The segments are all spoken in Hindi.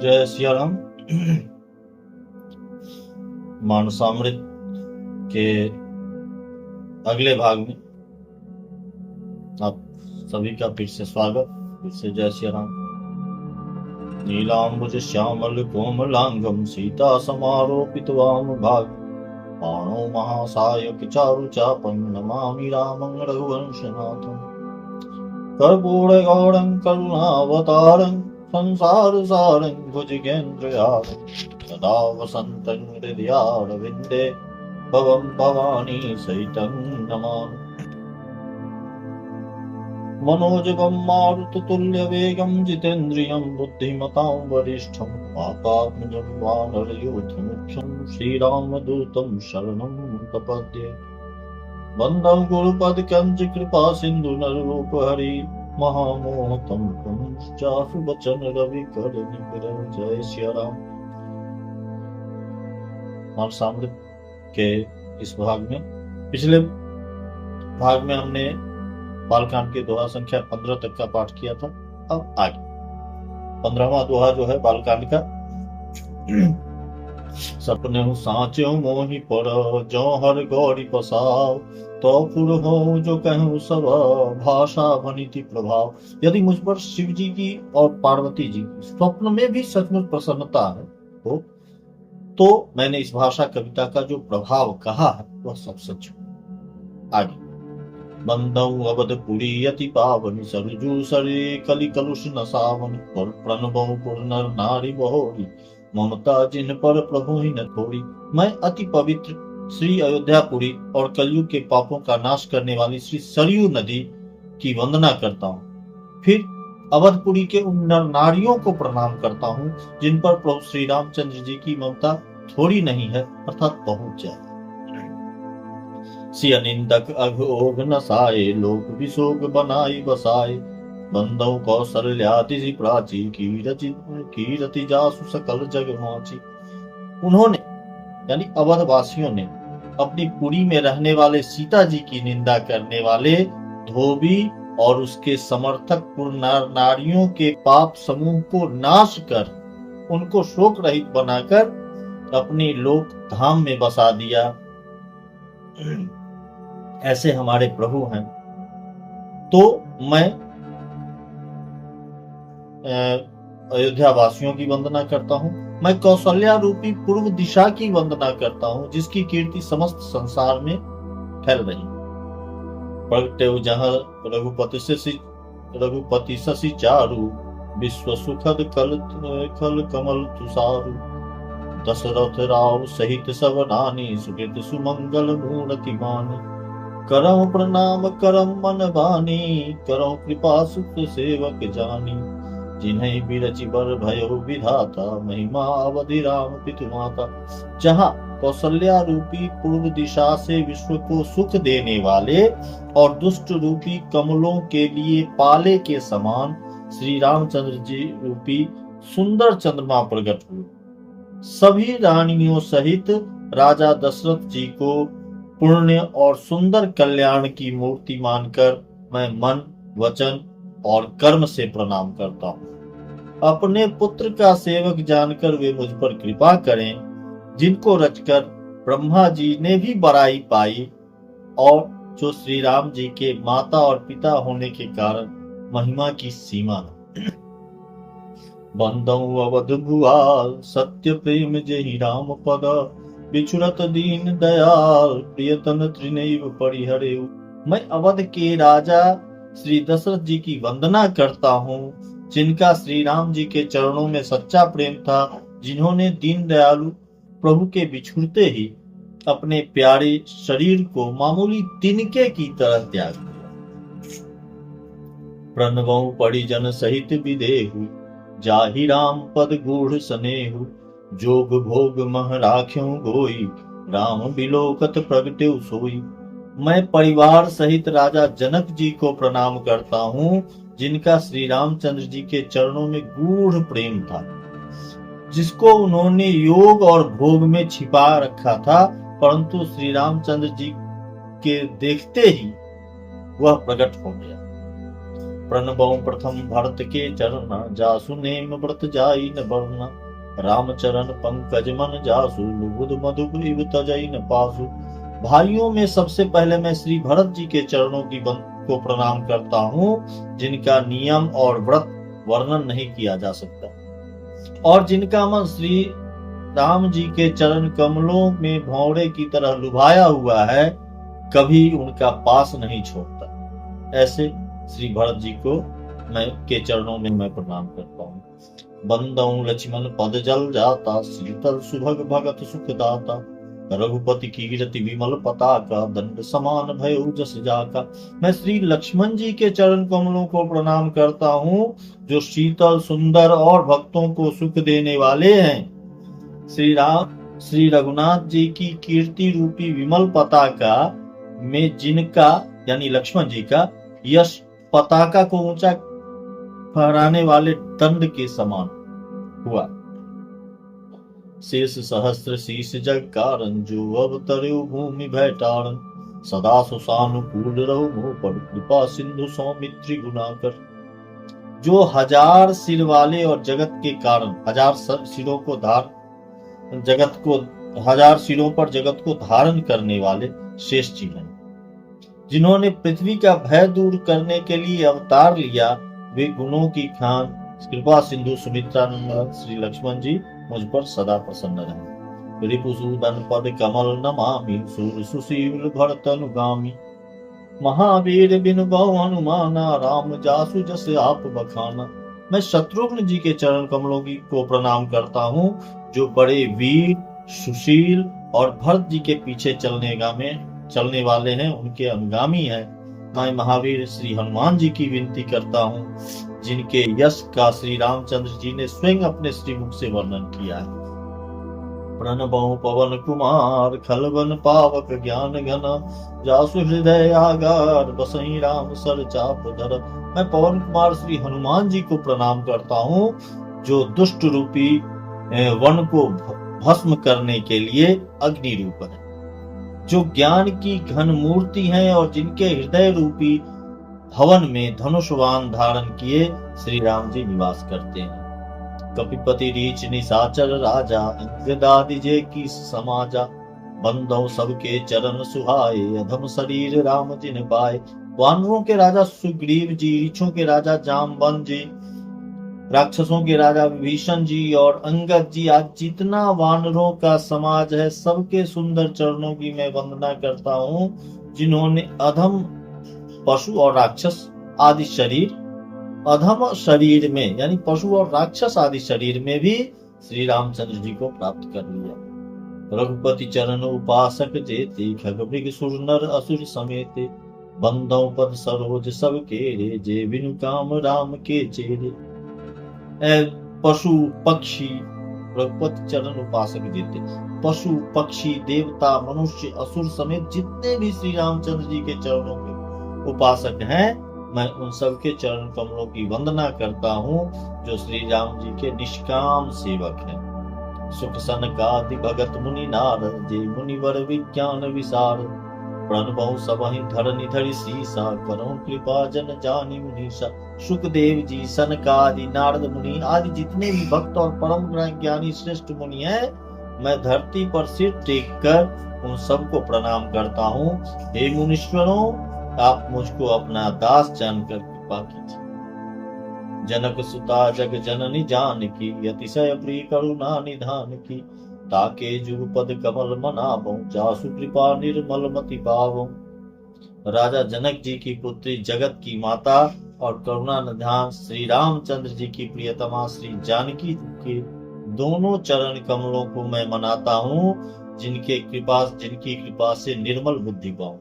जय सिया राम। मानसामृत के अगले भाग में आप सभी का फिर से स्वागत। फिर से जय सिया राम। नीलांबुज श्यामल कोमलांगम सीता समारोपित वाम भाग पाणो महासायक चारु चापं नमामि रामं रघुवंशनाथं। कर्पूर गौरं करुणावतारं संसार सारं भुजगेन्द्रयारं सदा वसन्तं हृदयारविन्दे भवं भवानी सहितं नमामि। मनोजवं मारुततुल्यवेगं जितेन्द्रियं बुद्धिमतां वरिष्ठं वातात्मजं वानरयूथमुख्यं श्रीरामदूतं शरणं प्रपद्ये। वन्दं गुरुपदकं च कृपा सिन्धु नररूपहरि महामोहतं चासु बचन रवि कर निग्रह। जय सिया राम। मानसामृत के इस भाग में, पिछले भाग में हमने बालकांड के दोहा संख्या 15 तक का पाठ किया था। अब आगे 15वां दोहा जो है बालकांड का। सपने साँचो मोहि पर जो हर गौरी पसाव तो पुर हो जो कहूँ सब भाषा वनिति प्रभाव। यदि मुझ पर शिव जी की और पार्वती जी की स्वप्न में भी सचमुच प्रसन्नता है हो, तो मैंने इस भाषा कविता का जो प्रभाव कहा है वह सब सच। आगे बंदऊ अवधपुरी अति पावन सरजू सरे कलि कलुष न सावन पर प्रणबऊ पुर नर नारी बहोरी ममता जिन पर प्रभु ही न थोड़ी। मैं अति पवित्र श्री अयोध्यापुरी और कलयुग के पापों का नाश करने वाली श्री सरयू नदी की वंदना करता हूँ। फिर अवधपुरी के उन नर नारियों को प्रणाम करता हूँ जिन पर प्रभु श्री रामचंद्र जी की ममता थोड़ी नहीं है, अर्थात बहुत ज्यादा। सिय निंदक अघोघ नसाए लोक विशोक बनाई बसाए बंदौ कौशल्यादि प्राची कीरति जासु सकल जग माची। उन्होंने यानी अवधवासियों ने अपनी पुरी में रहने वाले सीता जी की निंदा करने वाले धोबी और उसके समर्थक पुर नारियों के पाप समूह को नाश कर उनको शोक रहित बनाकर अपनी लोक धाम में बसा दिया। ऐसे हमारे प्रभु हैं। तो मैं अयोध्या वासियों की वंदना करता हूँ। मैं कौशल्या रूपी पूर्व दिशा की वंदना करता हूँ जिसकी कीर्ति समस्त संसार में फैल रही। प्रगटे जहाँ रघुपति शशि चारु विश्व सुखद कल कमल तुषारु दशरथ राव सहित सब नानी सुकृत सुमंगल मूर्ति मानी। करम प्रणाम करम मन बानी करम कृपा सुख सेवक जानी। जिन्हें बिरचि बर भयो विधाता महिमा अवधि राम पितु माता। जहाँ कौशल्या रूपी पूर्व दिशा से विश्व को सुख देने वाले और दुष्ट रूपी कमलों के लिए पाले के समान श्री रामचंद्र जी रूपी सुंदर चंद्रमा प्रकट हुए। सभी रानियों सहित राजा दशरथ जी को पुण्य और सुंदर कल्याण की मूर्ति मानकर मैं मन वचन और कर्म से प्रणाम करता हूँ। अपने पुत्र का सेवक जानकर वे मुझ पर कृपा करें जिनको रचकर ब्रह्मा जी ने भी बड़ाई पाई और जो श्री राम जी के माता और पिता होने के कारण महिमा की सीमा है। बंदऊ अवध भुआल सत्य प्रेम जहि राम पद बिछुरत दीन दयाल प्रियतन त्रिनैव परिहरे। मैं अवध के राजा श्री दशरथ जी की वंदना करता हूँ जिनका श्री राम जी के चरणों में सच्चा प्रेम था, जिन्होंने दीन दयालु प्रभु के बिछुड़ते ही अपने प्यारे शरीर को मामूली तिनके की तरह त्याग दिया। प्रणवऊ परिजन सहित विदेहु जाहि राम पद गूढ़ स्नेहु जोग भोग मह राख्यों गोई राम बिलोकत प्रगटेउ सोई। मैं परिवार सहित राजा जनक जी को प्रणाम करता हूँ जिनका श्री रामचंद्र जी के चरणों में गूढ़ प्रेम था, जिसको उन्होंने योग और भोग में छिपा रखा था, परंतु श्री रामचंद्र जी के देखते ही वह प्रकट हो गया। प्रणबौ प्रथम भरत के चरण, जासु नेम व्रत जाई न बरना। रामचरण पंकज मन जासु, लुबुध मधुप इव तजई न पासु। भाइयों में सबसे पहले मैं श्री भरत जी के चरणों की को प्रणाम करता हूँ, जिनका नियम और व्रत वर्णन नहीं किया जा सकता, और जिनका मन श्री राम जी के चरण कमलों में भौरे की तरह लुभाया हुआ है, कभी उनका पास नहीं छोड़ता। ऐसे श्री भरत जी को के चरणों में मैं प्रणाम करता हूँ। बंदौ लक्ष्मण पद जल जाता, शीतल सुभग भगत सुखदाता। रघुपति कीरति विमल पताका, दंड समान भयो जस जाका। मैं श्री लक्ष्मण जी के चरण कमलों को प्रणाम करता हूँ, जो शीतल सुंदर और भक्तों को सुख देने वाले हैं। श्री रघुनाथ जी की कीर्ति रूपी विमल पताका में जिनका यानी लक्ष्मण जी का यश पताका को ऊंचा फहराने वाले दंड के समान हुआ। शेष सहस्त्र शीश जग कारण, जो अवतर्यो भूमि भैटारण। सदा सुसानुकूल रहो मोह पर, कृपा सिंधु सौमित्री गुणाकर। जो 1000 सिर वाले और जगत के कारण, 1000 सिरों को हजार सिरों पर जगत को धारण करने वाले शेष जी हैं, जिन्होंने पृथ्वी का भय दूर करने के लिए अवतार लिया, वे गुणों की खान कृपा सिंधु सुमित्रानंद श्री लक्ष्मण जी मुझ पर सदा प्रसन्न रहे। रिपुसूदन पद कमल नमामि, सूर सुशील भरतनुगामी। महावीर बिनु बहु हनुमाना, राम जासु जस आप बखाना। मैं शत्रुघ्न जी के चरण कमलों को प्रणाम करता हूँ, जो बड़े वीर सुशील और भरत जी के पीछे चलने वाले हैं, उनके अनुगामी हैं। मैं महावीर श्री हनुमान जी की विनती करता हूँ, जिनके यश का श्री रामचंद्र जी ने स्वयं अपने श्रीमुख से वर्णन किया है। प्रणबौ पवन कुमार, खलवन पावक ज्ञान घन। जासु हृदय आगार, बसई राम सर चाप धर। मैं पवन कुमार श्री हनुमान जी को प्रणाम करता हूँ, जो दुष्ट रूपी वन को भस्म करने के लिए अग्नि रूप है, जो ज्ञान की घन मूर्ति हैं और जिनके हृदय रूपी भवन में धनुषवान धारण किए श्री राम जी निवास करते हैं। कपिपति रीच निशाचर राजा, इंद्रदादि जे की समाजा। बंदौ सबके चरण सुहाए, अधम शरीर राम जिन पाए। वानरों के राजा सुग्रीव जी, रीछों के राजा जामवंत जी, राक्षसों के राजा विभीषण जी और अंगद जी, आज जितना वानरों का समाज है, सबके सुंदर चरणों की मैं वंदना करता हूँ, जिन्होंने अधम पशु और राक्षस आदि शरीर, अधम शरीर में यानी पशु और राक्षस आदि शरीर में भी श्री रामचंद्र जी को प्राप्त कर लिया। रघुपति चरण उपासक जेते, खगमृग सुर नर असुर समेते। बंदौ पद सरोज सब केरे, जे बिनु काम राम के चेरे। पशु पक्षी, रघुपति चरण उपासक जेते, पशु पक्षी देवता मनुष्य असुर समेत जितने भी श्री रामचंद्र जी के चरणों के उपासक हैं, मैं उन सब के चरण कमलों की वंदना करता हूँ, जो श्री राम जी के निष्काम सेवक हैं। सुख सनकादि भगत मुनि नारद, जे मुनिवर विज्ञान विशारद। प्रणबौ सबहि धरनि धरि सीसा, करौ कृपा जन जानि मुनीसा। सुखदेव जी, सनकादि, नारद मुनि आदि जितने भी भक्त और परम ज्ञानी श्रेष्ठ मुनि हैं, मैं धरती पर सिर टेक कर उन सबको प्रणाम करता हूँ। हे मुनीश्वरों, आप मुझको अपना दास जानकर कृपा कीजिए। जनक सुता जग जननी जानकी, अतिशय प्रिय करुणा निधान की। ताके जुग पद कमल मनावो, जासु कृपा निर्मल मति पावो। राजा जनक जी की पुत्री, जगत की माता और करुणा निधान श्री रामचंद्र जी की प्रियतमा श्री जानकी के दोनों चरण कमलों को मैं मनाता हूँ, जिनकी कृपा से निर्मल बुद्धि पाऊं।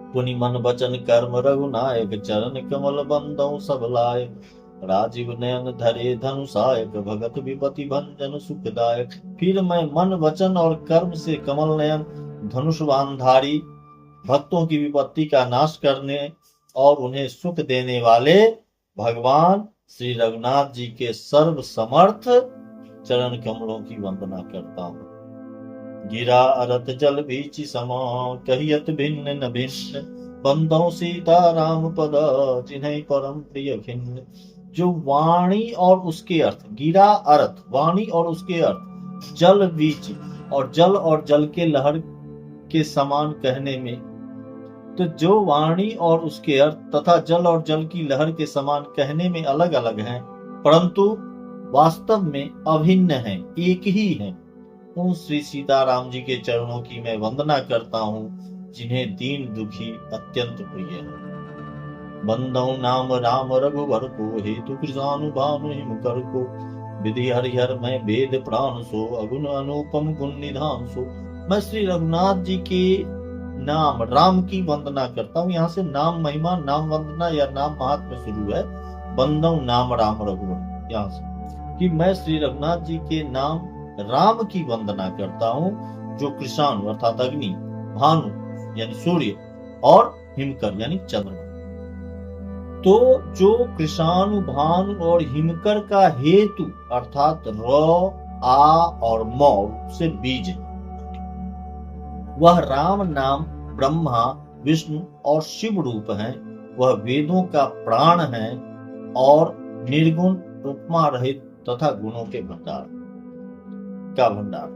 पुनि मन वचन कर्म रघुनायक, चरण कमल बंदौ सब लायक। राजीव नयन धरे धनुषायक, भगत विपति भंजन सुखदायक। फिर मैं मन वचन और कर्म से कमल नयन धनुषवानधारी, भक्तों की विपत्ति का नाश करने और उन्हें सुख देने वाले भगवान श्री रघुनाथ जी के सर्व समर्थ चरण कमलों की वंदना करता हूँ। गिरा अरत जल बीच समा, कहियत भिन्न न भिन्न। बंदो सीता राम पद, जिन्हें परम प्रिय खिन्न। जो वाणी और उसके अर्थ, गिरा अर्थ, वाणी और उसके अर्थ, जल बीच और जल के लहर के समान कहने में, तो जो वाणी और उसके अर्थ तथा जल और जल की लहर के समान कहने में अलग अलग हैं, परंतु वास्तव में अभिन्न हैं, एक ही हैं, उन श्री सीताराम जी के चरणों की मैं वंदना करता हूँ, जिन्हें दीन दुखी अत्यंत प्रिय है। बंदौ नाम राम रघुवर को, हेतु कृषानु भानु हिम कर को। विधि हरिहर मैं वेद प्राण सो, अगुण अनुपम गुण निधान सो। मैं श्री रघुनाथ जी के नाम राम की वंदना करता हूँ। यहाँ से नाम महिमा, नाम वंदना या नाम महात्म्य शुरू है। बंदौ नाम राम रघुवर, यहाँ से कि मैं श्री रघुनाथ जी के नाम राम की वंदना करता हूँ, जो कृषाणु अर्थात अग्नि, भानु यानी सूर्य, और हिमकर यानी चंद्रमा। तो जो कृषाणु, भानु और हिमकर का हेतु अर्थात र, आ और मौ से बीज है, वह राम नाम ब्रह्मा, विष्णु और शिव रूप है। वह वेदों का प्राण है और निर्गुण, उपमा रहित तथा गुणों के भंडार का भंडार।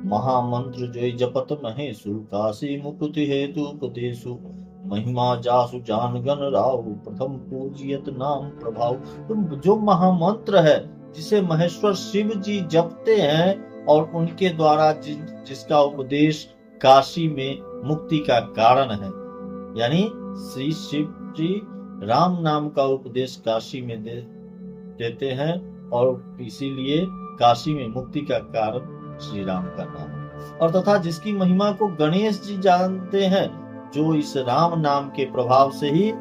महामंत्र जय जपत महेशु, काशी मुकुति हेतु उपदेशु। महिमा जासु जान गण राव, प्रथम पूजियत नाम प्रभाव। तो जो महामंत्र है जिसे महेश्वर शिव जी जपते हैं और उनके द्वारा जिसका उपदेश काशी में मुक्ति का कारण है, यानी श्री शिव जी राम नाम का उपदेश काशी में देते हैं और इसीलिए काशी में मुक्ति का कारण श्री राम का नाम है। और तथा जिसकी महिमा को गणेश जी जानते हैं, जो इस राम नाम के प्रभाव से ही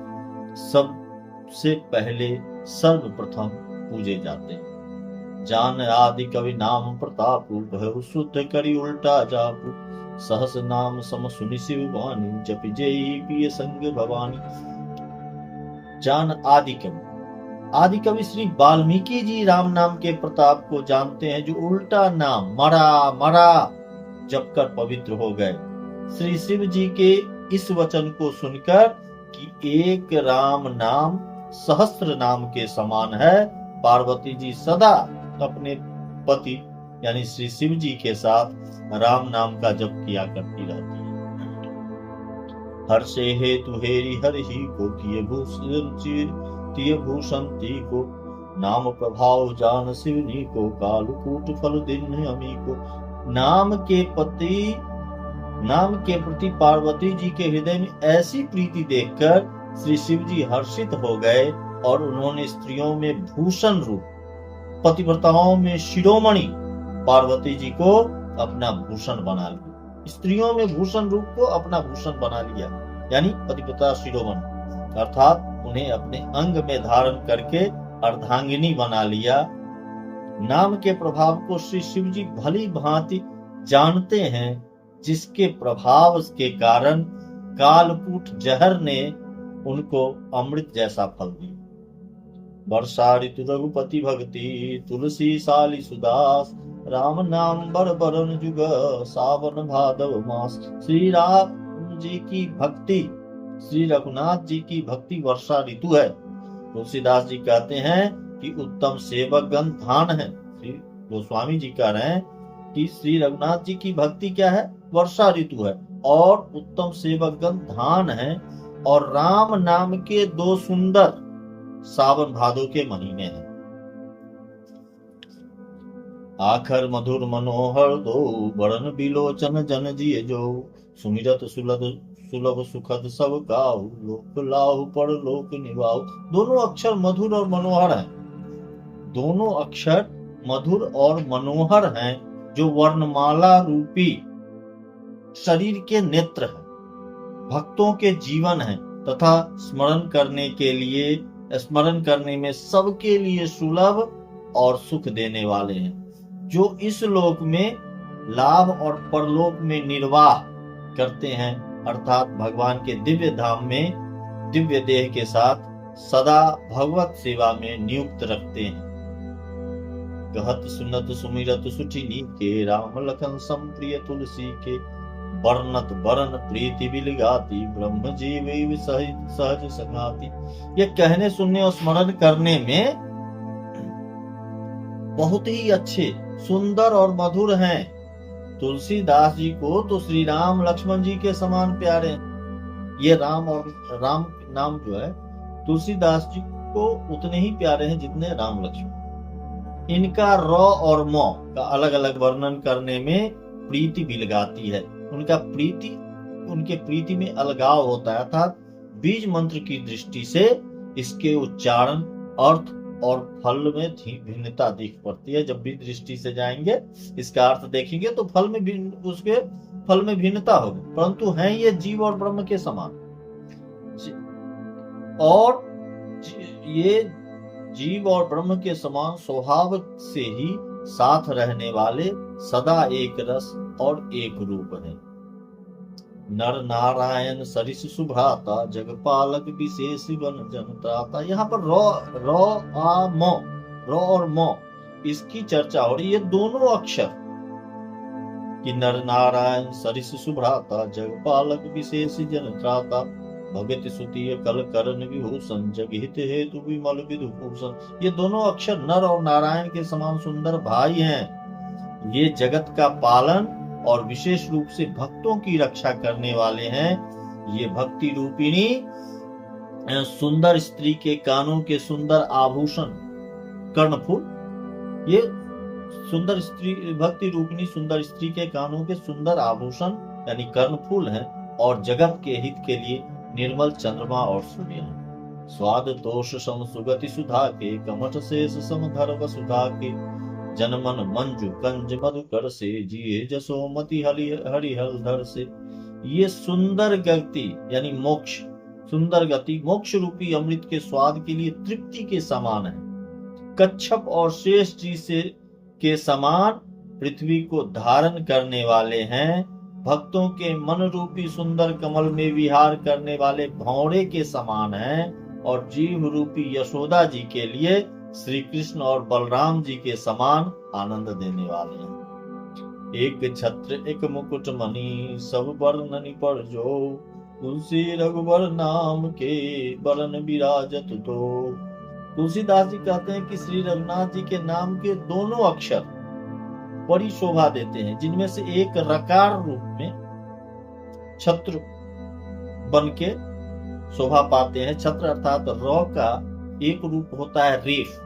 सबसे पहले सर्वप्रथम पूजे जाते हैं। जान आदि कवि नाम प्रतापु, भय शुद्ध करी उल्टा जापु। सहस नाम सम सुनि शिव वाणी, जपि जय पिय संग भवानी। जान आदि कवि श्री वाल्मीकि जी राम नाम के प्रताप को जानते हैं, जो उल्टा नाम मरा जप कर पवित्र हो गए। श्री शिव जी के इस वचन को सुनकर कि एक राम नाम सहस्त्र नाम के समान है, पार्वती जी सदा अपने पति यानी श्री शिव जी के साथ राम नाम का जप किया करती रहती है। हर्षे हेतु हेरि हरि को, किए भूषण ती को। नाम प्रभाव जान शिवनी को, कालकूट फल दिन अमी को। नाम के प्रति पार्वती जी के हृदय में ऐसी प्रीति देखकर श्री शिव जी हर्षित हो गए और उन्होंने स्त्रियों में भूषण रूप, पतिव्रताओं में शिरोमणि पार्वती जी को अपना भूषण बना लिया। स्त्रियों में भूषण रूप को अपना भूषण बना लिया, यानी पतिव्रता शिरोमणि, अर्थात उन्हें अपने अंग में धारण करके अर्धांगिनी बना लिया। नाम के प्रभाव को श्री शिव जी भली भांति जानते हैं, जिसके प्रभाव के कारण कालकूट जहर ने उनको अमृत जैसा फल दिया। वर्षा ऋतु रघुपति भक्ति, तुलसी साली सुदास। राम नाम बरबरन जुग, सावन भादव मास। श्री राम जी की भक्ति, श्री रघुनाथ जी की भक्ति वर्षा ऋतु है। तुलसीदास जी कहते हैं कि उत्तम सेवक गण धान है। श्री गोस्वामी जी कह रहे हैं कि श्री रघुनाथ जी की भक्ति क्या है? वर्षा ऋतु है और उत्तम सेवक गण धान है। और राम नाम के दो सुंदर सावन भादो के महीने हैं। आखर मधुर मनोहर दो, बरन बिलोचन जन जिय जो। सुमिरत सुलभ सुखद सब गाऊ, लोक लाहु पर लोक निभाऊ। दोनों अक्षर मधुर और मनोहर हैं। दोनों अक्षर मधुर और मनोहर हैं, जो वर्णमाला रूपी शरीर के नेत्र हैं, भक्तों के जीवन हैं तथा स्मरण करने में सबके लिए सुलभ और सुख देने वाले हैं, जो इस लोक में लाभ और परलोक में निर्वाह करते हैं, अर्थात भगवान के दिव्य धाम में दिव्य देह के साथ सदा भगवत सेवा में नियुक्त रखते हैं। कहत सुनत सुमिरत सुठिनी के, राम लखन संप्रिय तुलसी के। वर्णत वरण प्रीति बिलगाती, ब्रह्म जीव सहित सहज संगाती। ये कहने सुनने और स्मरण करने में बहुत ही अच्छे, सुंदर और मधुर हैं। तुलसीदास जी को तो श्री राम लक्ष्मण जी के समान प्यारे हैं। ये राम और राम नाम जो है तुलसीदास जी को उतने ही प्यारे हैं जितने राम लक्ष्मण। इनका र और म का अलग अलग वर्णन करने में प्रीति बिलगाती है। उनके प्रीति में अलगाव होता है, अर्थात बीज मंत्र की दृष्टि से इसके उच्चारण, अर्थ और फल में भिन्नता दिख पड़ती है। जब भी दृष्टि से जाएंगे, इसका अर्थ देखेंगे तो उसके फल में भिन्नता होगी, परंतु हैं ये जीव और ब्रह्म के समान। और ये जीव और ब्रह्म के समान स्वभाव से ही साथ रहने वाले, सदा एक रस और एक रूप है। नर नारायण सरिस सुभ्राता, जगपालक विशेष गण जनत्राता। यहाँ पर र और म इसकी चर्चा हो रही है। दोनों अक्षर कि नर नारायण सरिस सुभ्राता, जगपालक विशेष जनत्राता, भगत सुतीय कल करण विभूषण, जगहित हेतु विमल विधुभूषण। ये दोनों अक्षर नर और नारायण के समान सुंदर भाई हैं। ये जगत का पालन और विशेष रूप से भक्तों की रक्षा करने वाले हैं। ये भक्ति रूपिणी सुंदर स्त्री के कानों के सुंदर आभूषण कर्णफूल, ये सुंदर स्त्री, भक्ति रूपिणी सुंदर स्त्री के कानों के सुंदर आभूषण यानी कर्णफूल हैं। और जगत के हित के लिए निर्मल चंद्रमा और सूर्य हैं। स्वाद दोष सम सुगति सुधा के, कमठ शेष सम धर वसुधा के, जनमन मंजु कंज मधुकर से, जिये जसोमति हरिहरधर से। ये सुंदर गति यानी मोक्ष, सुंदर गति मोक्ष रूपी अमृत के स्वाद के लिए तृप्ति के समान है। कच्छप और शेष जी से के समान पृथ्वी को धारण करने वाले हैं। भक्तों के मन रूपी सुंदर कमल में विहार करने वाले भौरे के समान हैं। और जीव रूपी यशोदा जी के लिए श्री कृष्ण और बलराम जी के समान आनंद देने वाले हैं। एक छत्र एक मुकुट मणि, सब वर्णनि पर जो, तुलसी रघुबर नाम के बरन विराजत दो। तुलसीदास जी कहते हैं कि श्री रघुनाथ जी के नाम के दोनों अक्षर बड़ी शोभा देते हैं, जिनमें से एक रकार रूप में छत्र बन के शोभा पाते हैं। छत्र अर्थात र का एक रूप होता है रेफ,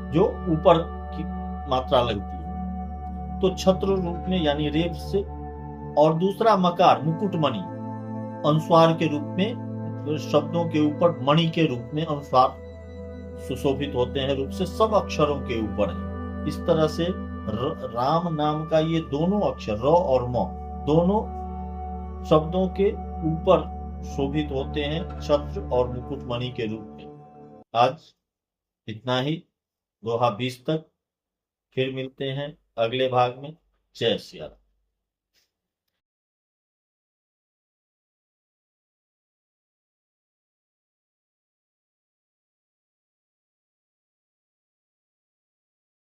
जो ऊपर की मात्रा लगती है, तो छत्र रूप में यानी रेफ से। और दूसरा मकार मुकुटमणि, अनुस्वार के रूप में, शब्दों के ऊपर मणि के रूप में अनुस्वार सुशोभित होते हैं रूप से, सब अक्षरों के ऊपर है। इस तरह से राम नाम का ये दोनों अक्षर र और म दोनों शब्दों के ऊपर शोभित होते हैं, छत्र और मुकुटमणि के रूप में। आज इतना ही, दोहा 20 तक। फिर मिलते हैं अगले भाग में। जय सिया राम।